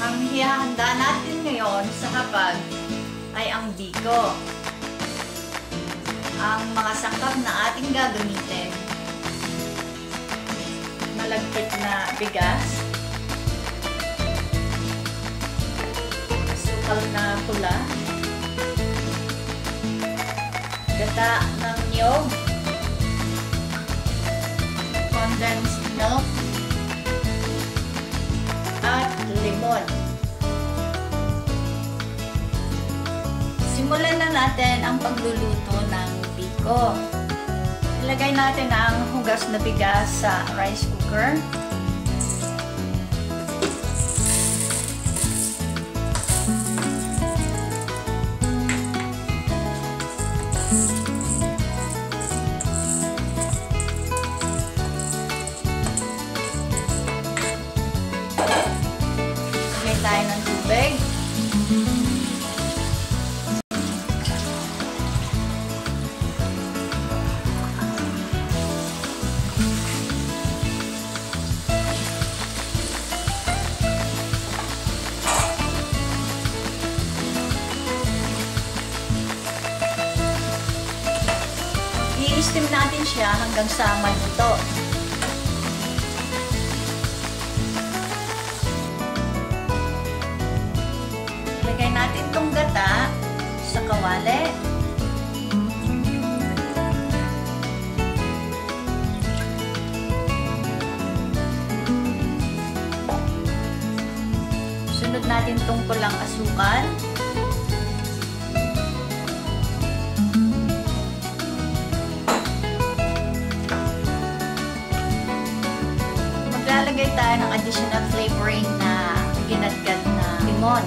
Ang hihanda natin ngayon sa hapag ay ang biko. Ang mga sangkap na ating gagamitin: malagkit na bigas, asukal na pula, gata ng niyog, condensed milk, at limon. Simulan na natin ang pagluluto ng biko. Ilagay natin ang hugas na bigas sa rice cooker. Ilagay tayo ng tubig. I-steam natin siya hanggang sa maluto. Ilagay natin itong gata sa kawali. Sunod natin itong pulang asukal. Maglalagay tayo ng additional flavoring na ginadgad na limon.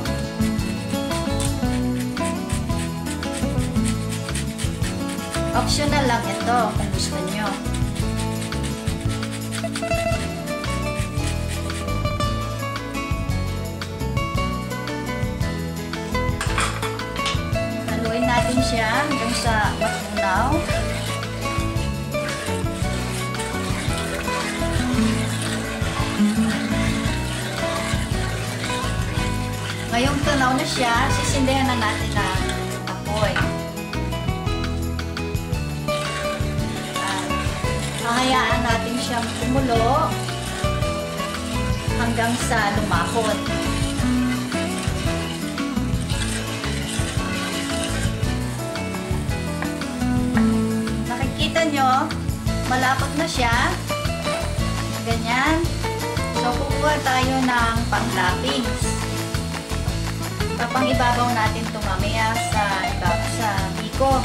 Optional lang ito kung gusto nyo. Haluin natin siya hanggang sa matunaw. Ngayong tunaw na siya, sisindihan na natin ang apoy. Hahayaan natin siyang kumulo hanggang sa lumahon. Nakikita nyo, malapot na siya. Ganyan. So, kukuha tayo ng pang-toppings. Papang-ibabaw natin ito mamaya sa biko.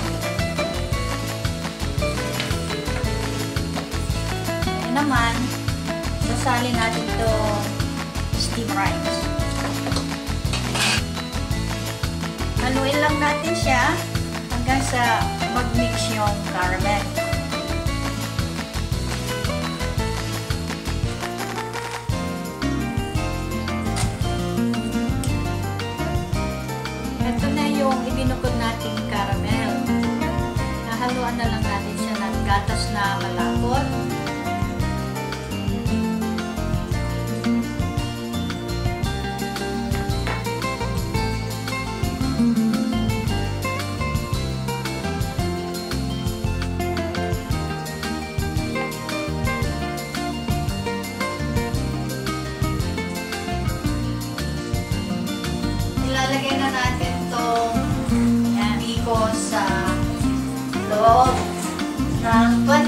Ngayon naman, sasalin natin ito steam rice. Haluin lang natin siya hanggang sa mag-mix yung caramel. Yung ibinukod nating caramel. Nahaluan na lang natin siya ng gatas na malapot. Ilalagay na natin itong biko sa loob ng 20